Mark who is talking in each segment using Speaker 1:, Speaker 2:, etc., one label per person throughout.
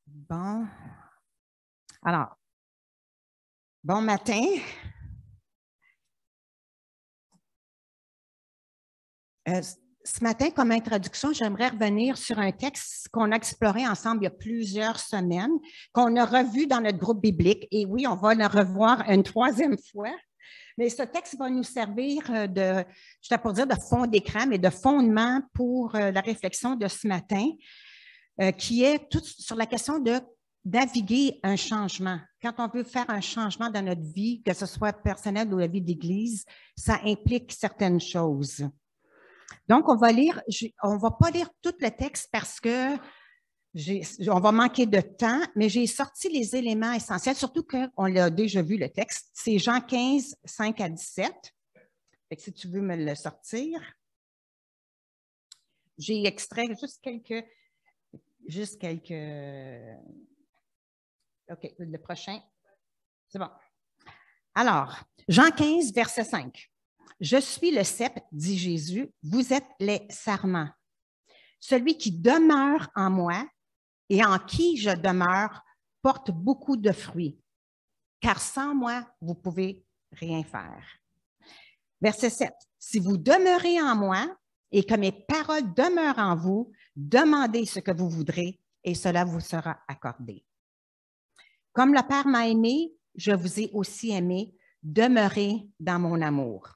Speaker 1: Bon. Alors, bon matin. Ce matin, comme introduction, j'aimerais revenir sur un texte qu'on a exploré ensemble il y a plusieurs semaines, qu'on a revu dans notre groupe biblique. Et oui, on va le revoir une troisième fois. Mais ce texte va nous servir de, je pour dire, de fond d'écran, mais de fondement pour la réflexion de ce matin, qui est tout sur la question de naviguer un changement. Quand on veut faire un changement dans notre vie, que ce soit personnel ou la vie d'Église, ça implique certaines choses. Donc, on ne va pas lire tout le texte parce que on va manquer de temps, mais j'ai sorti les éléments essentiels, surtout qu'on l'a déjà vu le texte. C'est Jean 15, 5 à 17. Fait que si tu veux me le sortir. J'ai extrait juste quelques... OK, le prochain. C'est bon. Alors, Jean 15, verset 5. « Je suis le cep, dit Jésus, vous êtes les sarments. Celui qui demeure en moi et en qui je demeure porte beaucoup de fruits, car sans moi, vous ne pouvez rien faire. » Verset 7. « Si vous demeurez en moi et que mes paroles demeurent en vous, demandez ce que vous voudrez et cela vous sera accordé. Comme le Père m'a aimé, je vous ai aussi aimé, demeurez dans mon amour. »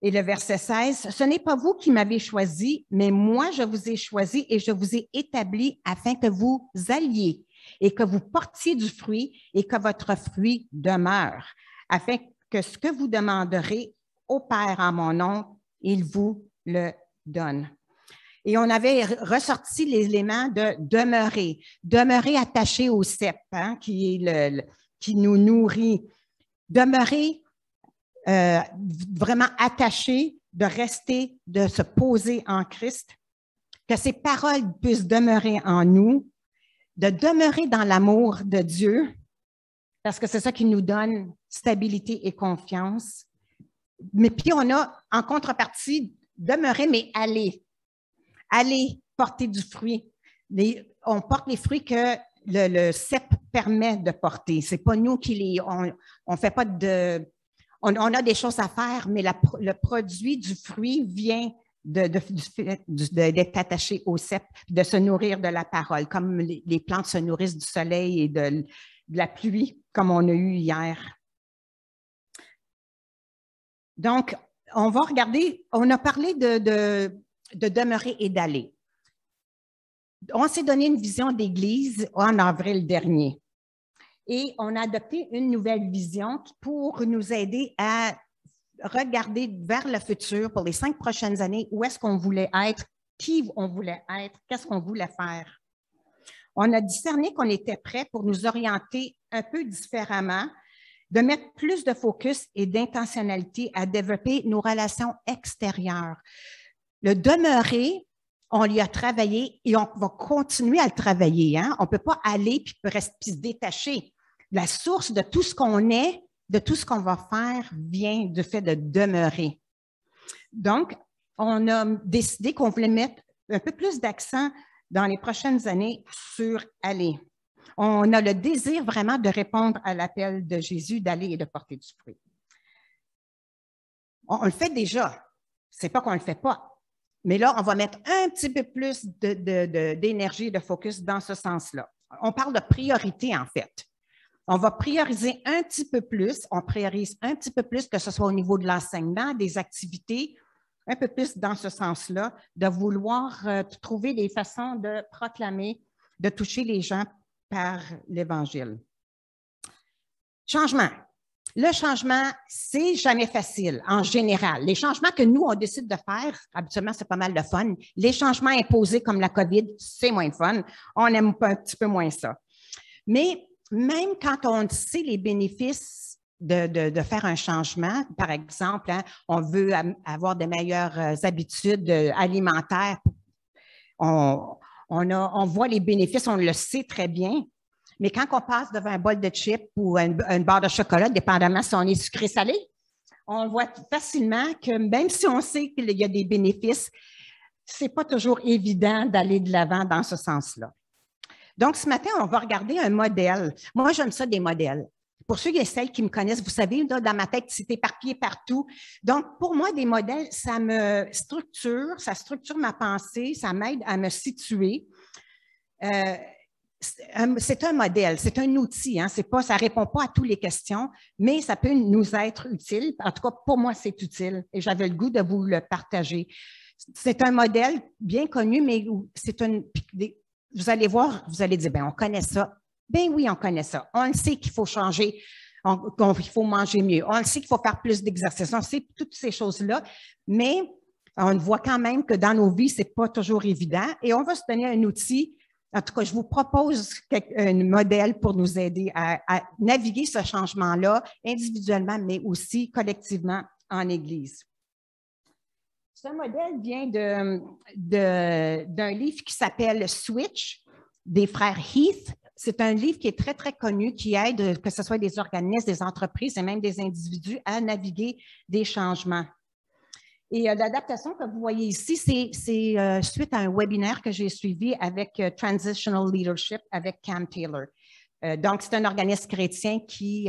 Speaker 1: Et le verset 16, « Ce n'est pas vous qui m'avez choisi, mais moi je vous ai choisi et je vous ai établi afin que vous alliez et que vous portiez du fruit et que votre fruit demeure, afin que ce que vous demanderez au Père en mon nom, il vous le donne. » Et on avait ressorti l'élément de demeurer attaché au cep, hein, qui nous nourrit, demeurer vraiment attaché, de rester, de se poser en Christ, que ses paroles puissent demeurer en nous, de demeurer dans l'amour de Dieu, parce que c'est ça qui nous donne stabilité et confiance. Mais puis on a en contrepartie demeurer, mais aller porter du fruit. On porte les fruits que le cep permet de porter. C'est pas nous qui on fait pas de... On a des choses à faire, mais le produit du fruit vient d'être attaché au cep, de se nourrir de la parole, comme les plantes se nourrissent du soleil et de la pluie, comme on a eu hier. Donc, on va regarder, on a parlé de demeurer et d'aller. On s'est donné une vision d'Église en avril dernier. Et on a adopté une nouvelle vision pour nous aider à regarder vers le futur pour les 5 prochaines années, où est-ce qu'on voulait être, qui on voulait être, qu'est-ce qu'on voulait faire. On a discerné qu'on était prêt pour nous orienter un peu différemment, de mettre plus de focus et d'intentionnalité à développer nos relations extérieures. Le demeurer, on l'y a travaillé et on va continuer à le travailler. Hein? On ne peut pas aller puis se détacher. La source de tout ce qu'on est, de tout ce qu'on va faire, vient du fait de demeurer. Donc, on a décidé qu'on voulait mettre un peu plus d'accent dans les prochaines années sur aller. On a le désir vraiment de répondre à l'appel de Jésus d'aller et de porter du fruit. On le fait déjà. Ce n'est pas qu'on ne le fait pas. Mais là, on va mettre un petit peu plus d'énergie, de focus dans ce sens-là. On parle de priorité, en fait. On va prioriser un petit peu plus, on priorise un petit peu plus, que ce soit au niveau de l'enseignement, des activités, un peu plus dans ce sens-là, de vouloir trouver des façons de proclamer, de toucher les gens par l'Évangile. Changement. Le changement, c'est jamais facile, en général. Les changements que nous, on décide de faire, habituellement, c'est pas mal de fun. Les changements imposés comme la COVID, c'est moins fun. On aime un petit peu moins ça. Mais même quand on sait les bénéfices de faire un changement, par exemple, hein, on veut avoir de meilleures habitudes alimentaires, on voit les bénéfices, on le sait très bien. Mais quand on passe devant un bol de chips ou une barre de chocolat, dépendamment si on est sucré-salé, on voit facilement que même si on sait qu'il y a des bénéfices, c'est pas toujours évident d'aller de l'avant dans ce sens-là. Donc, ce matin, on va regarder un modèle. Moi, j'aime ça des modèles. Pour ceux et celles qui me connaissent, vous savez, là, dans ma tête, c'est éparpillé partout. Donc, pour moi, des modèles, ça structure ma pensée, ça m'aide à me situer. C'est un modèle, c'est un outil, hein, ça ne répond pas à toutes les questions, mais ça peut nous être utile. En tout cas, pour moi, c'est utile et j'avais le goût de vous le partager. C'est un modèle bien connu, mais vous allez voir, vous allez dire, bien, on connaît ça. Bien oui, on connaît ça. On le sait qu'il faut changer, qu'il faut manger mieux. On le sait qu'il faut faire plus d'exercice. On sait toutes ces choses-là, mais on voit quand même que dans nos vies, ce n'est pas toujours évident et on va se donner un outil. En tout cas, je vous propose un modèle pour nous aider à naviguer ce changement-là individuellement, mais aussi collectivement en Église. Ce modèle vient d'un livre qui s'appelle Switch des frères Heath. C'est un livre qui est très, très connu, qui aide, que ce soit des organismes, des entreprises et même des individus, à naviguer des changements. Et l'adaptation que vous voyez ici, c'est suite à un webinaire que j'ai suivi avec Transitional Leadership avec Cam Taylor. Donc, c'est un organisme chrétien qui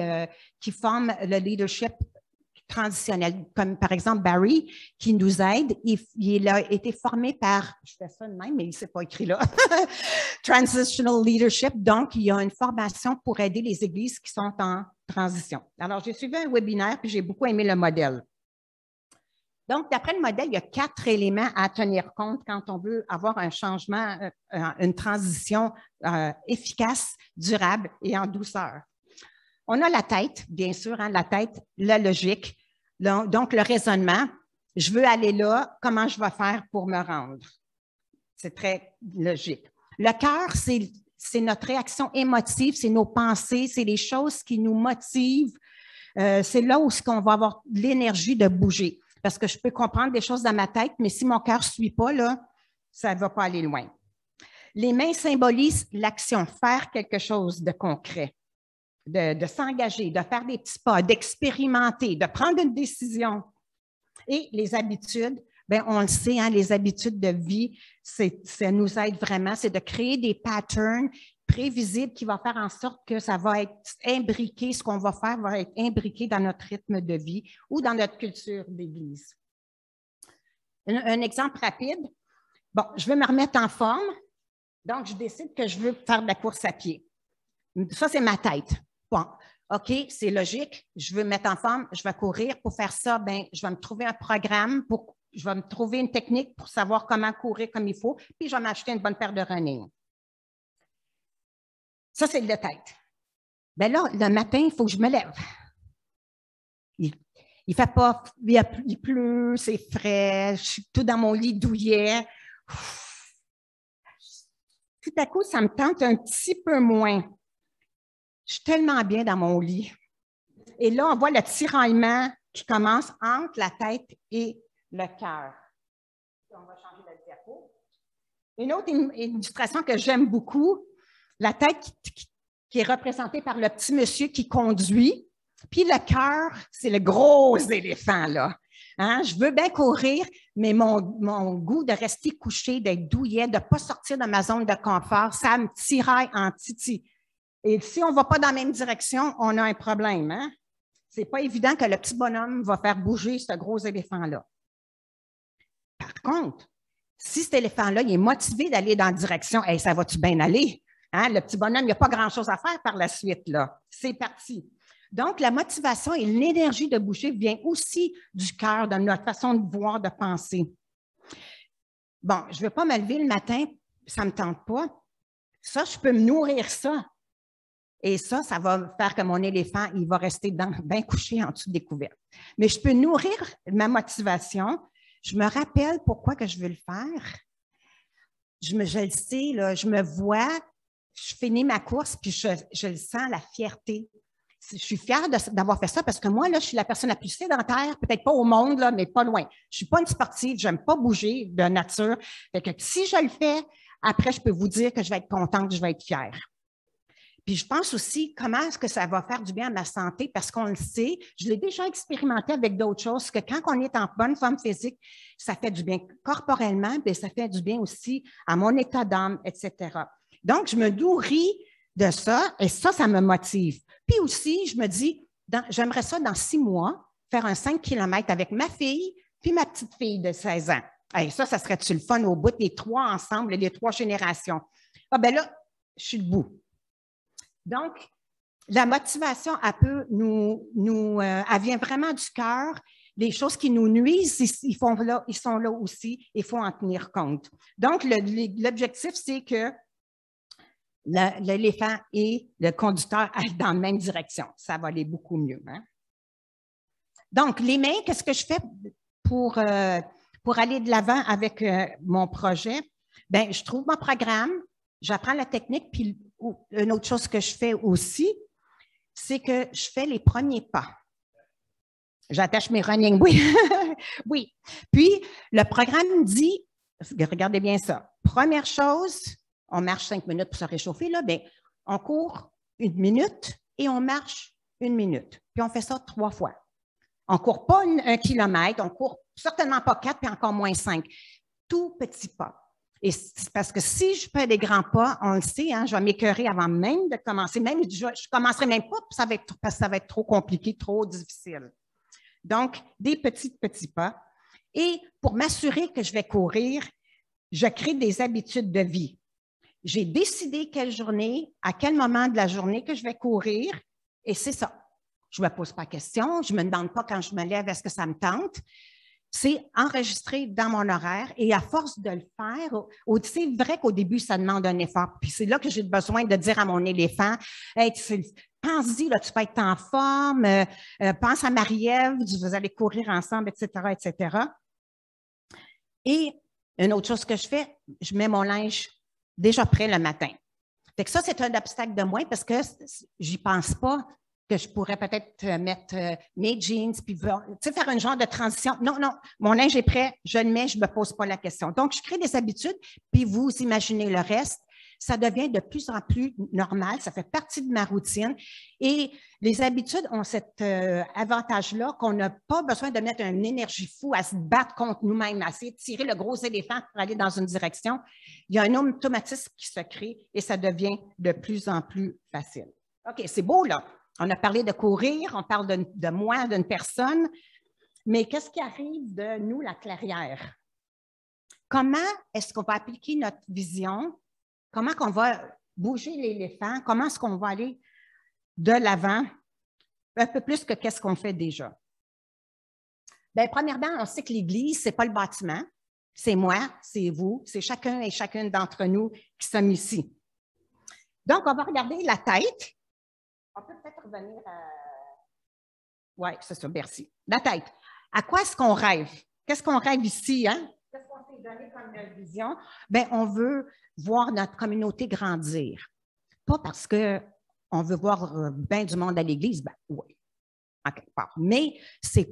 Speaker 1: forme le leadership transitionnel, comme par exemple Barry, qui nous aide. Il a été formé par, je fais ça de même, mais il ne s'est pas écrit là, Transitional Leadership. Donc, il y a une formation pour aider les églises qui sont en transition. Alors, j'ai suivi un webinaire, puis j'ai beaucoup aimé le modèle. Donc, d'après le modèle, il y a 4 éléments à tenir compte quand on veut avoir un changement, une transition efficace, durable et en douceur. On a la tête, bien sûr, hein, la tête, la logique, donc le raisonnement. Je veux aller là, comment je vais faire pour me rendre? C'est très logique. Le cœur, c'est notre réaction émotive, c'est nos pensées, c'est les choses qui nous motivent. C'est là où on va avoir l'énergie de bouger. Parce que je peux comprendre des choses dans ma tête, mais si mon cœur ne suit pas, là, ça ne va pas aller loin. Les mains symbolisent l'action, faire quelque chose de concret, de s'engager, de faire des petits pas, d'expérimenter, de prendre une décision. Et les habitudes, bien, on le sait, hein, les habitudes de vie, ça nous aide vraiment, c'est de créer des patterns prévisibles qui vont faire en sorte que ça va être imbriqué, ce qu'on va faire va être imbriqué dans notre rythme de vie ou dans notre culture d'Église. Un exemple rapide. Bon, je veux me remettre en forme, donc je décide que je veux faire de la course à pied. Ça, c'est ma tête. Bon, OK, c'est logique, je veux me mettre en forme, je vais courir. Pour faire ça, bien, je vais me trouver un programme, je vais me trouver une technique pour savoir comment courir comme il faut, puis je vais m'acheter une bonne paire de running. Ça, c'est de la tête. Bien là, le matin, il faut que je me lève. Il fait pas, il pleut, c'est frais, je suis tout dans mon lit douillet. Tout à coup, ça me tente un petit peu moins. Je suis tellement bien dans mon lit. Et là, on voit le tiraillement qui commence entre la tête et le cœur. On va changer de diapo. Une autre illustration que j'aime beaucoup, la tête qui est représentée par le petit monsieur qui conduit, puis le cœur, c'est le gros éléphant, là. Hein? Je veux bien courir, mais mon goût de rester couché, d'être douillet, de ne pas sortir de ma zone de confort, ça me tiraille en titi. Et si on ne va pas dans la même direction, on a un problème. Hein? Ce n'est pas évident que le petit bonhomme va faire bouger ce gros éléphant-là. Par contre, si cet éléphant-là, il est motivé d'aller dans la direction, hey, ça va-tu bien aller? Hein? Le petit bonhomme, il n'y a pas grand-chose à faire par la suite, là. C'est parti. Donc, la motivation et l'énergie de bouger vient aussi du cœur, de notre façon de voir, de penser. Bon, je ne vais pas me lever le matin, ça ne me tente pas. Ça, je peux me nourrir ça. Et ça va faire que mon éléphant, il va rester bien couché en dessous des couvertes. Mais je peux nourrir ma motivation. Je me rappelle pourquoi que je veux le faire. Je le sais, là, je me vois, je finis ma course, puis je le sens, la fierté. Je suis fière d'avoir fait ça parce que moi, là, je suis la personne la plus sédentaire, peut-être pas au monde, là, mais pas loin. Je ne suis pas une sportive, je n'aime pas bouger de nature. Fait que si je le fais, après, je peux vous dire que je vais être contente, que je vais être fière. Puis je pense aussi comment est-ce que ça va faire du bien à ma santé, parce qu'on le sait, je l'ai déjà expérimenté avec d'autres choses, que quand on est en bonne forme physique, ça fait du bien corporellement, mais ça fait du bien aussi à mon état d'âme, etc. Donc, je me nourris de ça et ça me motive. Puis aussi, je me dis, j'aimerais ça dans 6 mois, faire un 5 km avec ma fille puis ma petite fille de 16 ans. Hey, ça serait-tu le fun au bout des 3 ensemble, les 3 générations? Ah ben là, je suis debout. Donc, la motivation, elle vient vraiment du cœur. Les choses qui nous nuisent, ils sont là aussi, il faut en tenir compte. Donc, l'objectif, c'est que l'éléphant et le conducteur aillent dans la même direction. Ça va aller beaucoup mieux. Hein? Donc, les mains, qu'est-ce que je fais pour aller de l'avant avec mon projet? Bien, je trouve mon programme, j'apprends la technique, puis une autre chose que je fais aussi, c'est que je fais les premiers pas. J'attache mes running, oui. Oui. Puis, le programme dit, regardez bien ça, première chose, on marche 5 minutes pour se réchauffer, là, bien, on court 1 minute et on marche 1 minute. Puis, on fait ça 3 fois. On ne court pas 1 kilomètre, on ne court certainement pas 4, puis encore moins 5. Tout petit pas. Et c'est parce que si je fais des grands pas, on le sait, hein, je vais m'écœurer avant même de commencer. Même, je ne commencerai même pas, parce que ça va être trop compliqué, trop difficile. Donc, des petits pas. Et pour m'assurer que je vais courir, je crée des habitudes de vie. J'ai décidé quelle journée, à quel moment de la journée que je vais courir, et c'est ça. Je ne me pose pas de questions, je ne me demande pas quand je me lève, est-ce que ça me tente. C'est enregistré dans mon horaire et à force de le faire, c'est vrai qu'au début, ça demande un effort. Puis c'est là que j'ai besoin de dire à mon éléphant, hey, pense-y, là, tu vas être en forme, pense à Marie-Ève, vous allez courir ensemble, etc., etc. Et une autre chose que je fais, je mets mon linge déjà prêt le matin. Fait que ça, c'est un obstacle de moins parce que j'y pense pas que je pourrais peut-être mettre mes jeans, puis faire un genre de transition. Non, mon linge est prêt, je le mets, je ne me pose pas la question. Donc, je crée des habitudes, puis vous imaginez le reste. Ça devient de plus en plus normal, ça fait partie de ma routine. Et les habitudes ont cet avantage-là qu'on n'a pas besoin de mettre une énergie fou à se battre contre nous-mêmes, à essayer de tirer le gros éléphant pour aller dans une direction. Il y a un automatisme qui se crée et ça devient de plus en plus facile. OK, c'est beau, là. On a parlé de courir, on parle de moi, d'une personne, mais qu'est-ce qui arrive de nous, la clairière? Comment est-ce qu'on va appliquer notre vision? Comment qu'on va bouger l'éléphant? Comment est-ce qu'on va aller de l'avant un peu plus que qu'est-ce qu'on fait déjà? Bien, premièrement, on sait que l'Église, ce n'est pas le bâtiment, c'est moi, c'est vous, c'est chacun et chacune d'entre nous qui sommes ici. Donc, on va regarder la tête. On peut peut-être revenir à... Oui, c'est ça, merci. La tête. À quoi est-ce qu'on rêve? Qu'est-ce qu'on rêve ici, hein? Qu'est-ce qu'on s'est donné comme vision? Bien, on veut voir notre communauté grandir. Pas parce qu'on veut voir bien du monde à l'Église, bien oui, en quelque part. Mais c'est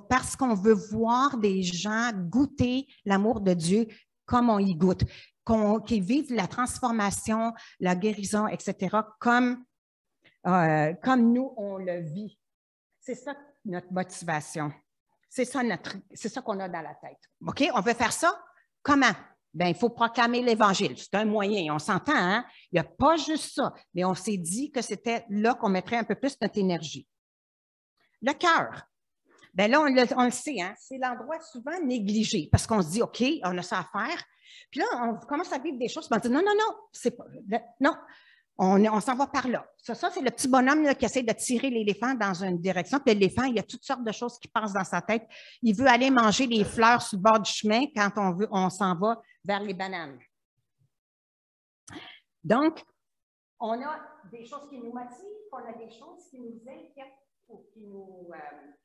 Speaker 1: parce qu'on veut voir des gens goûter l'amour de Dieu comme on y goûte. Qu'ils vivent la transformation, la guérison, etc., comme nous, on le vit. C'est ça notre motivation. C'est ça qu'on a dans la tête. OK? On veut faire ça? Comment? Bien, il faut proclamer l'Évangile. C'est un moyen, on s'entend, hein? Il n'y a pas juste ça, mais on s'est dit que c'était là qu'on mettrait un peu plus notre énergie. Le cœur. Bien là, on le sait, hein? C'est l'endroit souvent négligé parce qu'on se dit, OK, on a ça à faire. Puis là, on commence à vivre des choses, puis on dit non, on s'en va par là. Ça c'est le petit bonhomme là, qui essaie de tirer l'éléphant dans une direction. Puis l'éléphant, il y a toutes sortes de choses qui passent dans sa tête. Il veut aller manger les fleurs sur le bord du chemin quand on s'en va vers les bananes. Donc, on a des choses qui nous motivent, on a des choses qui nous inquiètent ou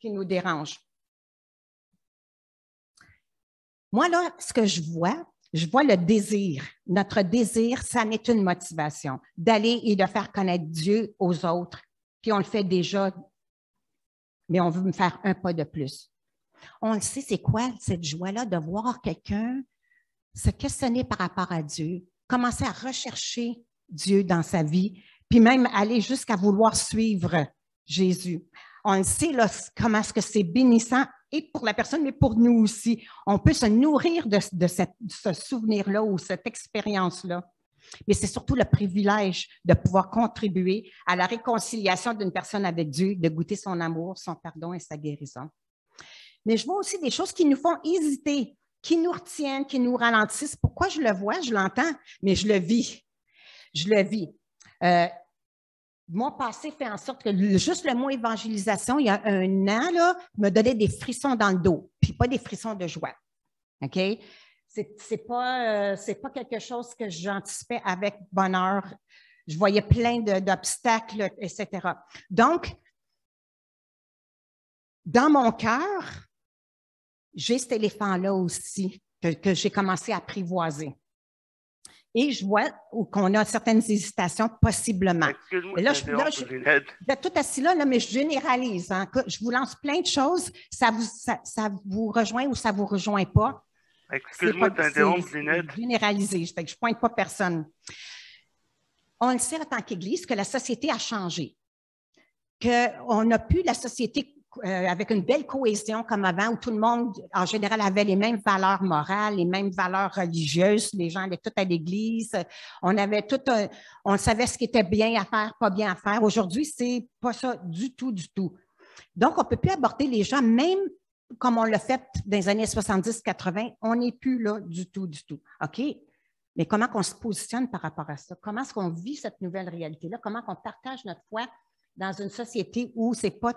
Speaker 1: qui nous dérangent. Moi, là, ce que je vois le désir. Notre désir, ça n'est une motivation d'aller et de faire connaître Dieu aux autres. Puis on le fait déjà, mais on veut me faire un pas de plus. On le sait, c'est quoi cette joie-là de voir quelqu'un se questionner par rapport à Dieu, commencer à rechercher Dieu dans sa vie, puis même aller jusqu'à vouloir suivre Jésus. On le sait là, comment est-ce que c'est bénissant, et pour la personne, mais pour nous aussi. On peut se nourrir de ce souvenir-là ou cette expérience-là. Mais c'est surtout le privilège de pouvoir contribuer à la réconciliation d'une personne avec Dieu, de goûter son amour, son pardon et sa guérison. Mais je vois aussi des choses qui nous font hésiter, qui nous retiennent, qui nous ralentissent. Pourquoi je le vois, je l'entends, mais je le vis. Je le vis. Mon passé fait en sorte que juste le mot évangélisation, il y a un an, là, me donnait des frissons dans le dos, puis pas des frissons de joie. OK? C'est pas quelque chose que j'anticipais avec bonheur. Je voyais plein d'obstacles, etc. Donc, dans mon cœur, j'ai cet éléphant-là aussi que j'ai commencé à apprivoiser. Et je vois qu'on a certaines hésitations, possiblement.
Speaker 2: Excuse-moi,
Speaker 1: vous êtes tout assis là, mais je généralise. Hein. Je vous lance plein de choses. Ça vous rejoint ou ça ne vous rejoint pas.
Speaker 2: Excuse-moi de t'interrompre, Lynette.
Speaker 1: C'est généralisé, je ne pointe pas personne. On le sait en tant qu'Église que la société a changé, qu'on n'a plus la société avec une belle cohésion comme avant, où tout le monde, en général, avait les mêmes valeurs morales, les mêmes valeurs religieuses. Les gens allaient tous à l'église. On savait ce qui était bien à faire, pas bien à faire. Aujourd'hui, c'est pas ça du tout, du tout. Donc, on ne peut plus aborder les gens, même comme on l'a fait dans les années 70-80, on n'est plus là du tout, du tout. OK? Mais comment on se positionne par rapport à ça? Comment est-ce qu'on vit cette nouvelle réalité-là? Comment on partage notre foi dans une société où c'est pas...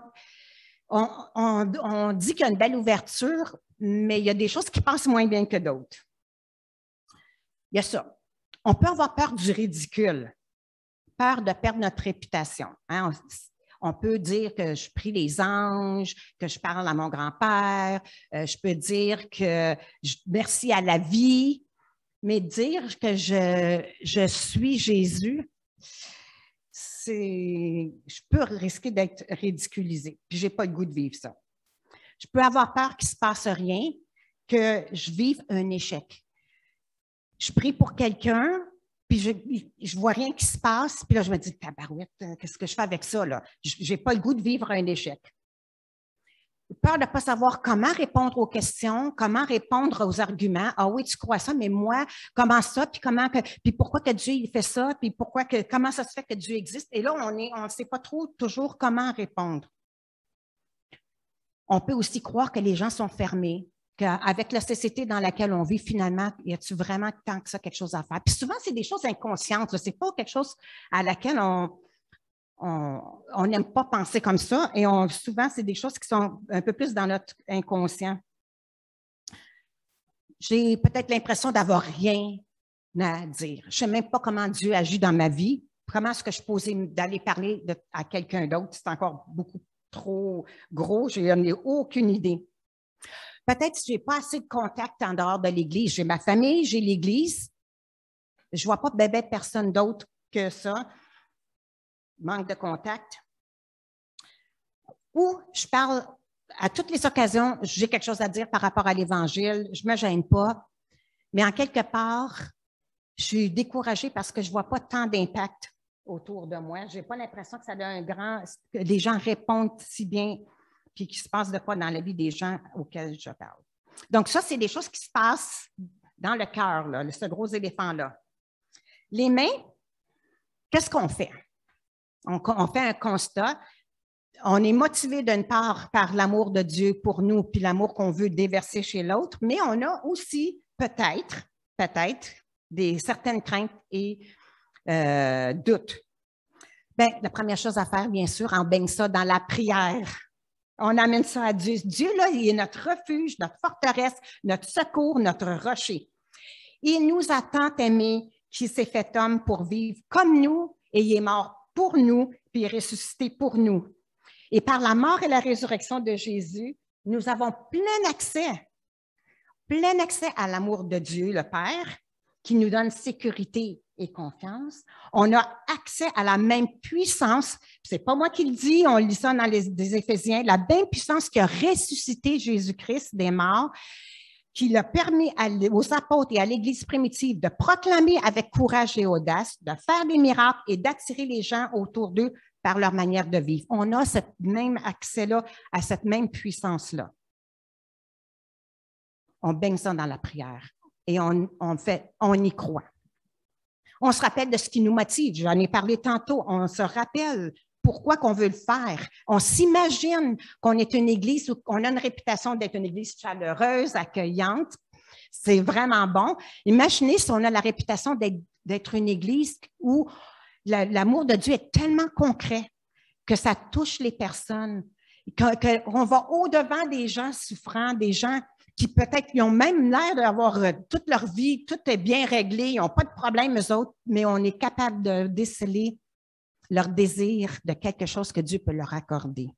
Speaker 1: On dit qu'il y a une belle ouverture, mais il y a des choses qui passent moins bien que d'autres. Il y a ça. On peut avoir peur du ridicule, peur de perdre notre réputation. Hein? On peut dire que je prie les anges, que je parle à mon grand-père, je peux dire que merci à la vie, mais dire que je suis Jésus, je peux risquer d'être ridiculisée, puis je n'ai pas le goût de vivre ça. Je peux avoir peur qu'il ne se passe rien, que je vive un échec. Je prie pour quelqu'un, puis je ne vois rien qui se passe, puis là, je me dis, tabarouette, qu'est-ce que je fais avec ça, là? Je n'ai pas le goût de vivre un échec. Peur de ne pas savoir comment répondre aux questions, comment répondre aux arguments. Ah oui, tu crois ça, mais moi, comment ça, puis pourquoi que Dieu il fait ça, puis comment ça se fait que Dieu existe? Et là, on ne sait pas trop toujours comment répondre. On peut aussi croire que les gens sont fermés, qu'avec la société dans laquelle on vit, finalement, y a-t-il vraiment tant que ça quelque chose à faire? Puis souvent, c'est des choses inconscientes. Ce n'est pas quelque chose à laquelle on n'aime pas penser comme ça et souvent, c'est des choses qui sont un peu plus dans notre inconscient. J'ai peut-être l'impression d'avoir rien à dire. Je ne sais même pas comment Dieu agit dans ma vie. Comment est-ce que je posais d'aller parler à quelqu'un d'autre? C'est encore beaucoup trop gros. Je n'en ai aucune idée. Peut-être que je n'ai pas assez de contact en dehors de l'Église. J'ai ma famille, j'ai l'Église. Je ne vois pas bébé personne d'autre que ça. Manque de contact. Ou je parle à toutes les occasions, j'ai quelque chose à dire par rapport à l'Évangile, je ne me gêne pas, mais en quelque part, je suis découragée parce que je ne vois pas tant d'impact autour de moi. Je n'ai pas l'impression que ça a que les gens répondent si bien, puis qu'il se passe de quoi dans la vie des gens auxquels je parle. Donc ça, c'est des choses qui se passent dans le cœur, là, ce gros éléphant-là. Les mains, qu'est-ce qu'on fait? On fait un constat. On est motivé d'une part par l'amour de Dieu pour nous, puis l'amour qu'on veut déverser chez l'autre, mais on a aussi peut-être certaines craintes et doutes. Bien, la première chose à faire, bien sûr, on baigne ça dans la prière. On amène ça à Dieu. Dieu, là, il est notre refuge, notre forteresse, notre secours, notre rocher. Il nous a tant aimés qu'il s'est fait homme pour vivre comme nous et il est mort pour nous, puis il est ressuscité pour nous. Et par la mort et la résurrection de Jésus, nous avons plein accès à l'amour de Dieu, le Père, qui nous donne sécurité et confiance. On a accès à la même puissance, ce n'est pas moi qui le dis, on lit ça dans les Éphésiens, la même puissance qui a ressuscité Jésus-Christ des morts. qu'il a permis aux apôtres et à l'Église primitive de proclamer avec courage et audace, de faire des miracles et d'attirer les gens autour d'eux par leur manière de vivre. On a ce même accès-là à cette même puissance-là. On baigne ça dans la prière et on y croit. On se rappelle de ce qui nous motive. J'en ai parlé tantôt. On se rappelle pourquoi qu'on veut le faire. On s'imagine qu'on est une église où on a une réputation d'être une église chaleureuse, accueillante. C'est vraiment bon. Imaginez si on a la réputation d'être une église où l'amour de Dieu est tellement concret que ça touche les personnes, qu'on va au-devant des gens souffrants, des gens qui peut-être ils ont même l'air d'avoir toute leur vie, tout est bien réglé, ils n'ont pas de problème eux autres, mais on est capable de déceler leur désir de quelque chose que Dieu peut leur accorder.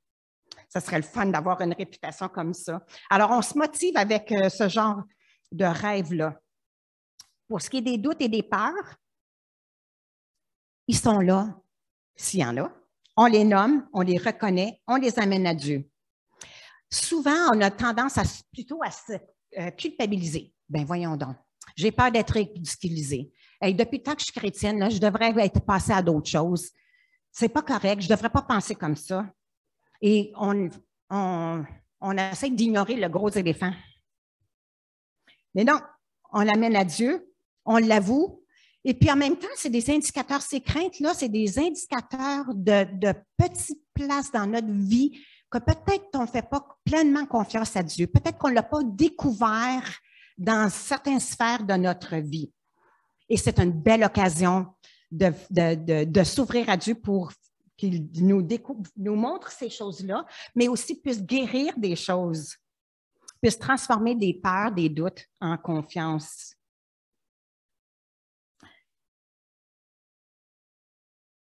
Speaker 1: Ça serait le fun d'avoir une réputation comme ça. Alors, on se motive avec ce genre de rêve-là. Pour ce qui est des doutes et des peurs, ils sont là, s'il y en a. On les nomme, on les reconnaît, on les amène à Dieu. Souvent, on a tendance plutôt à se culpabiliser. Ben voyons donc, j'ai peur d'être ridiculisée. Hey, depuis le temps que je suis chrétienne, là, je devrais être passée à d'autres choses. C'est pas correct, je ne devrais pas penser comme ça. Et on essaie d'ignorer le gros éléphant. Mais non, on l'amène à Dieu, on l'avoue, et puis en même temps, c'est des indicateurs, ces craintes-là, c'est des indicateurs de petites places dans notre vie que peut-être on ne fait pas pleinement confiance à Dieu, peut-être qu'on ne l'a pas découvert dans certaines sphères de notre vie. Et c'est une belle occasion de s'ouvrir à Dieu pour qu'il nous montre ces choses-là, mais aussi puisse guérir des choses, puisse transformer des peurs, des doutes en confiance.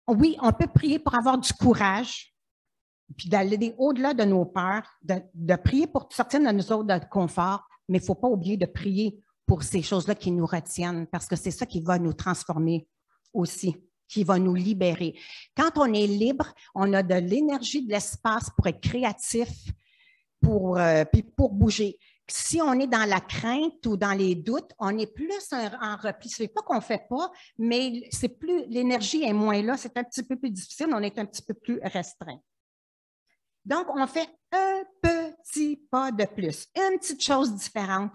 Speaker 1: Oui, on peut prier pour avoir du courage, puis d'aller au-delà de nos peurs, de prier pour sortir de nous autres de confort, mais il ne faut pas oublier de prier pour ces choses-là qui nous retiennent, parce que c'est ça qui va nous transformer aussi, qui va nous libérer. Quand on est libre, on a de l'énergie, de l'espace pour être créatif, puis pour bouger. Si on est dans la crainte ou dans les doutes, on est plus en repli. Ce n'est pas qu'on ne fait pas, mais c'est plus, l'énergie est moins là, c'est un petit peu plus difficile, on est un petit peu plus restreint. Donc, on fait un petit pas de plus, une petite chose différente.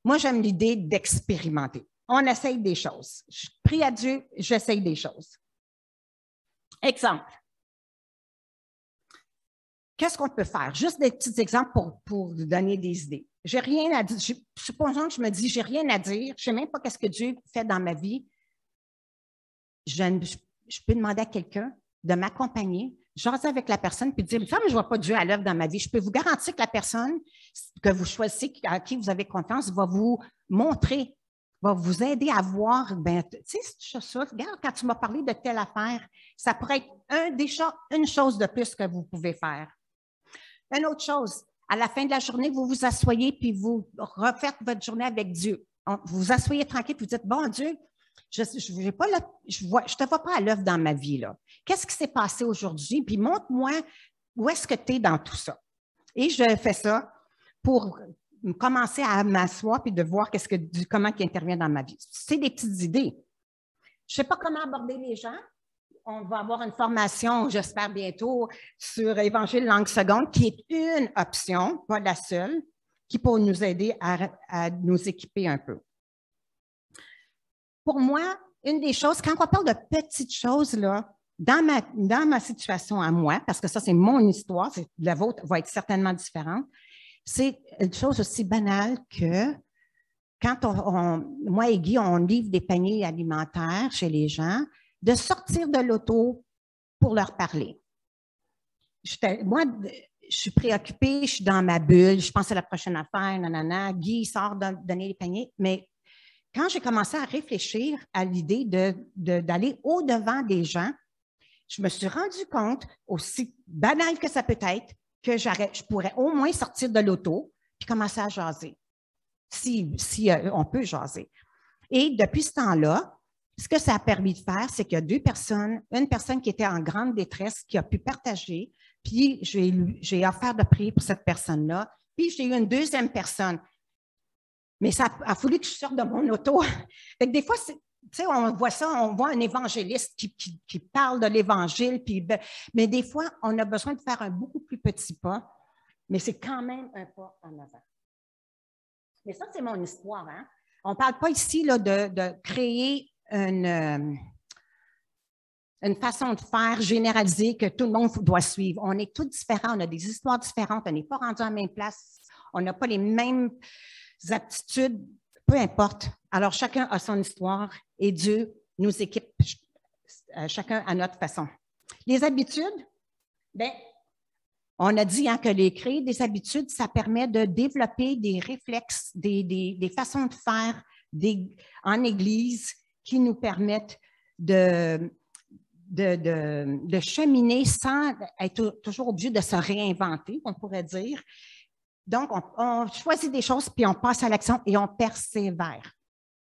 Speaker 1: Moi, j'aime l'idée d'expérimenter. On essaye des choses. Je prie à Dieu, j'essaye des choses. Exemple. Qu'est-ce qu'on peut faire? Juste des petits exemples pour donner des idées. J'ai rien à dire. Supposons que je me dis, j'ai rien à dire, je ne sais même pas qu'est-ce que Dieu fait dans ma vie. Je peux demander à quelqu'un de m'accompagner, jaser avec la personne, puis dire, mais je ne vois pas Dieu à l'œuvre dans ma vie. Je peux vous garantir que la personne que vous choisissez, à qui vous avez confiance, va vous montrer, va vous aider à voir, ben, tu sais, ça, regarde, quand tu m'as parlé de telle affaire, ça pourrait être une chose de plus que vous pouvez faire. Une autre chose, à la fin de la journée, vous vous asseyez puis vous refaites votre journée avec Dieu. Vous vous asseyez tranquille puis vous dites, bon Dieu, je ne te vois pas à l'œuvre dans ma vie, là. Qu'est-ce qui s'est passé aujourd'hui? Puis montre-moi où est-ce que tu es dans tout ça. Et je fais ça pour commencer à m'asseoir puis de voir comment il intervient dans ma vie. C'est des petites idées. Je ne sais pas comment aborder les gens. On va avoir une formation, j'espère bientôt, sur Évangile langue seconde, qui est une option, pas la seule, qui peut nous aider à nous équiper un peu. Pour moi, une des choses, quand on parle de petites choses, là, dans ma situation à moi, parce que ça, c'est mon histoire, la vôtre va être certainement différente, c'est une chose aussi banale que quand moi et Guy, on livre des paniers alimentaires chez les gens, de sortir de l'auto pour leur parler. Moi, je suis préoccupée, je suis dans ma bulle, je pense à la prochaine affaire, nanana. Guy sort donner les paniers, mais quand j'ai commencé à réfléchir à l'idée d'aller au-devant des gens, je me suis rendu compte, aussi banal que ça peut être, que je pourrais au moins sortir de l'auto puis commencer à jaser, si on peut jaser. Et depuis ce temps-là, ce que ça a permis de faire, c'est qu'il y a deux personnes, une personne qui était en grande détresse, qui a pu partager, puis j'ai offert de prier pour cette personne-là, puis j'ai eu une deuxième personne. Mais ça a fallu que je sorte de mon auto. Fait que des fois, tu sais, on voit ça, on voit un évangéliste qui parle de l'Évangile, mais des fois, on a besoin de faire un beaucoup plus petit pas, mais c'est quand même un pas en avant. Mais ça, c'est mon histoire. Hein? On ne parle pas ici là, de créer une façon de faire généralisée que tout le monde doit suivre. On est tous différents, on a des histoires différentes, on n'est pas rendus à la même place, on n'a pas les mêmes aptitudes, peu importe. Alors, chacun a son histoire et Dieu nous équipe chacun à notre façon. Les habitudes, bien, on a dit hein, que créer des habitudes, ça permet de développer des réflexes, des façons de faire en Église qui nous permettent de cheminer sans être toujours obligé de se réinventer, on pourrait dire. Donc, on choisit des choses, puis on passe à l'action et on persévère.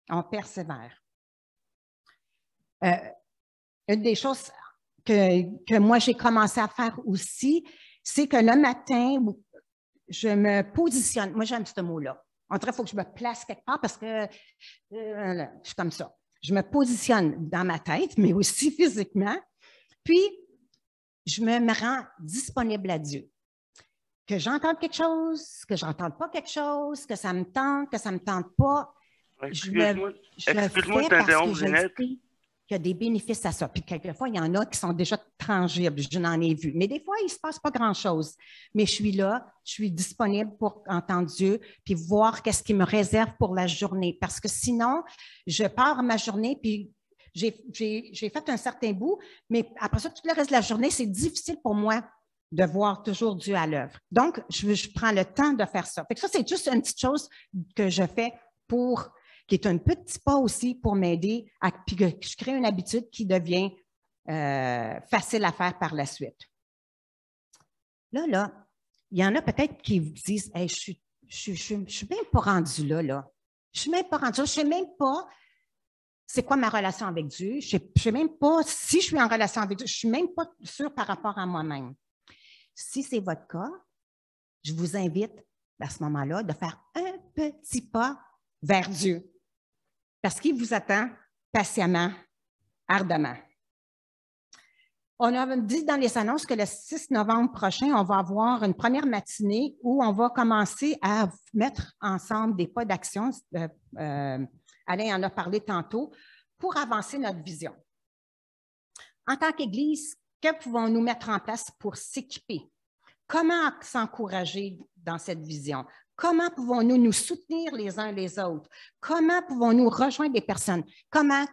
Speaker 1: On persévère. Une des choses que moi, j'ai commencé à faire aussi, c'est que le matin, je me positionne. Moi, j'aime ce mot-là. En tout cas, il faut que je me place quelque part parce que je suis comme ça. Je me positionne dans ma tête, mais aussi physiquement. Puis, je me rends disponible à Dieu. Que j'entende quelque chose, que je n'entende pas quelque chose, que ça me tente, que ça ne me tente pas.
Speaker 2: Excuse-moi
Speaker 1: de
Speaker 2: t'interrompre, Ginette.
Speaker 1: Il y a des bénéfices à ça. Puis quelquefois, il y en a qui sont déjà tangibles, je n'en ai vu. Mais des fois, il ne se passe pas grand-chose. Mais je suis là, je suis disponible pour entendre Dieu, puis voir qu'est-ce qu'il me réserve pour la journée. Parce que sinon, je pars ma journée, puis j'ai fait un certain bout, mais après ça, tout le reste de la journée, c'est difficile pour moi de voir toujours Dieu à l'œuvre. Donc, je prends le temps de faire ça. Fait que ça, c'est juste une petite chose que je fais qui est un petit pas aussi pour m'aider puis que je crée une habitude qui devient facile à faire par la suite. Là, il y en a peut-être qui vous disent hey, je suis même pas rendue là. Je suis même pas rendue là. Je sais même pas c'est quoi ma relation avec Dieu. Je sais même pas si je suis en relation avec Dieu. Je suis même pas sûre par rapport à moi-même. Si c'est votre cas, je vous invite à ce moment-là de faire un petit pas vers Dieu parce qu'il vous attend patiemment, ardemment. On a dit dans les annonces que le 6 novembre prochain, on va avoir une première matinée où on va commencer à mettre ensemble des pas d'action. Alain en a parlé tantôt, pour avancer notre vision. En tant qu'Église, que pouvons-nous mettre en place pour s'équiper? Comment s'encourager dans cette vision? Comment pouvons-nous nous soutenir les uns les autres? Comment pouvons-nous rejoindre des personnes? Comment?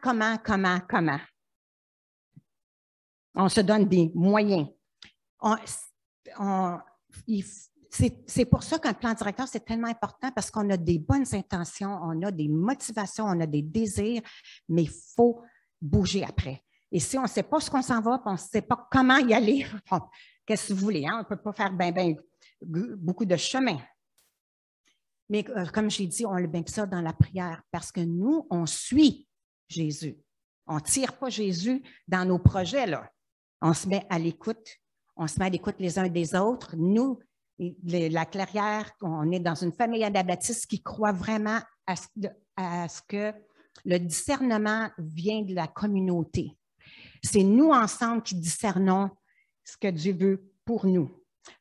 Speaker 1: On se donne des moyens. C'est pour ça qu'un plan directeur, c'est tellement important parce qu'on a des bonnes intentions, on a des motivations, on a des désirs, mais il faut bouger après. Et si on ne sait pas ce qu'on s'en va, on ne sait pas comment y aller, bon, qu'est-ce que vous voulez, hein? On ne peut pas faire beaucoup de chemin. Mais comme j'ai dit, on le met ça dans la prière parce que nous, on suit Jésus. On ne tire pas Jésus dans nos projets, là. On se met à l'écoute. On se met à l'écoute les uns des autres. Nous, la Clairière, on est dans une famille anabaptiste qui croit vraiment à ce que le discernement vient de la communauté. C'est nous ensemble qui discernons ce que Dieu veut pour nous.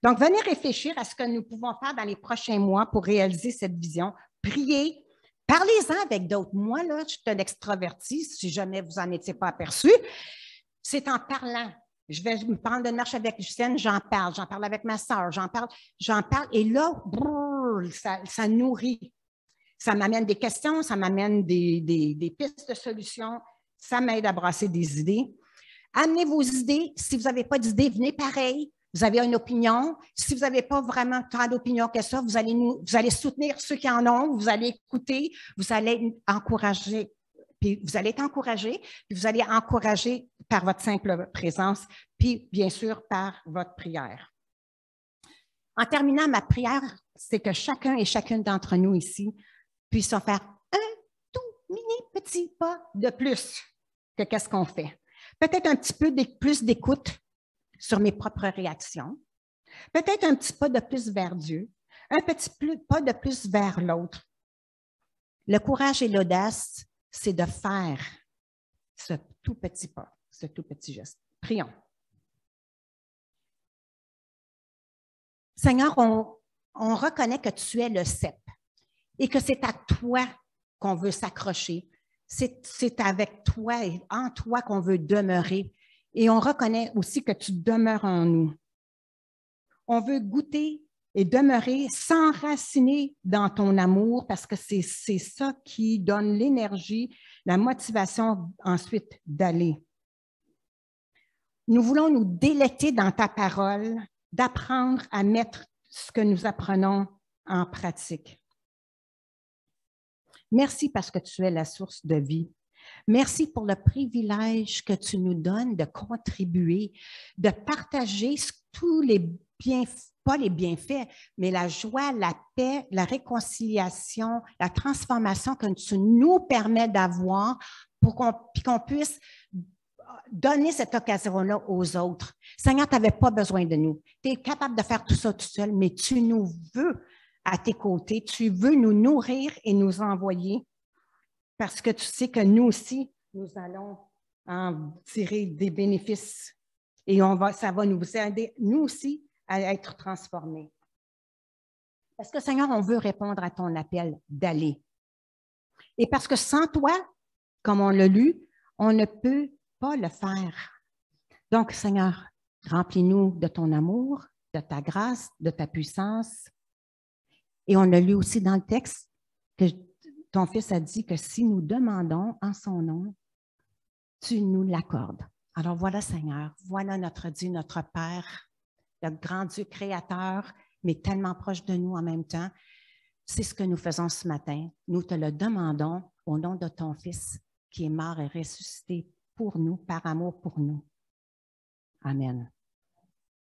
Speaker 1: Donc, venez réfléchir à ce que nous pouvons faire dans les prochains mois pour réaliser cette vision. Priez, parlez-en avec d'autres. Moi, là, je suis un extraverti, si jamais vous n'en étiez pas aperçu. C'est en parlant. Je vais me prendre une marche avec Lucienne, j'en parle avec ma soeur, j'en parle, et là, ça nourrit. Ça m'amène des questions, ça m'amène des pistes de solutions, ça m'aide à brasser des idées. Amenez vos idées. Si vous n'avez pas d'idées, venez pareil. Vous avez une opinion. Si vous n'avez pas vraiment tant d'opinions que ça, vous allez soutenir ceux qui en ont, vous allez écouter, vous allez encourager. Puis vous allez être encouragé, puis vous allez encourager par votre simple présence, puis bien sûr par votre prière. En terminant, ma prière, c'est que chacun et chacune d'entre nous ici puissent faire un tout mini petit pas de plus que qu'est-ce qu'on fait. Peut-être un petit peu plus d'écoute sur mes propres réactions, peut-être un petit pas de plus vers Dieu, un petit pas de plus vers l'autre. Le courage et l'audace, c'est de faire ce tout petit pas, ce tout petit geste. Prions. Seigneur, on reconnaît que tu es le cep et que c'est à toi qu'on veut s'accrocher. C'est avec toi et en toi qu'on veut demeurer. Et on reconnaît aussi que tu demeures en nous. On veut goûter et demeurer s'enraciner dans ton amour parce que c'est ça qui donne l'énergie, la motivation ensuite d'aller. Nous voulons nous délecter dans ta parole, d'apprendre à mettre ce que nous apprenons en pratique. Merci parce que tu es la source de vie. Merci pour le privilège que tu nous donnes de contribuer, de partager tous les bienfaits, pas les bienfaits, mais la joie, la paix, la réconciliation, la transformation que tu nous permets d'avoir pour qu'on puisse donner cette occasion-là aux autres. Seigneur, tu n'avais pas besoin de nous. Tu es capable de faire tout ça tout seul, mais tu nous veux à tes côtés. Tu veux nous nourrir et nous envoyer parce que tu sais que nous aussi, nous allons en tirer des bénéfices et ça va nous aider, nous aussi, à être transformés. Parce que, Seigneur, on veut répondre à ton appel d'aller. Et parce que sans toi, comme on l'a lu, on ne peut pas le faire. Donc, Seigneur, remplis-nous de ton amour, de ta grâce, de ta puissance. Et on a lu aussi dans le texte que ton Fils a dit que si nous demandons en son nom, tu nous l'accordes. Alors voilà, Seigneur, voilà notre Dieu, notre Père, le grand Dieu créateur, mais tellement proche de nous en même temps. C'est ce que nous faisons ce matin. Nous te le demandons au nom de ton Fils qui est mort et ressuscité pour nous, par amour pour nous. Amen.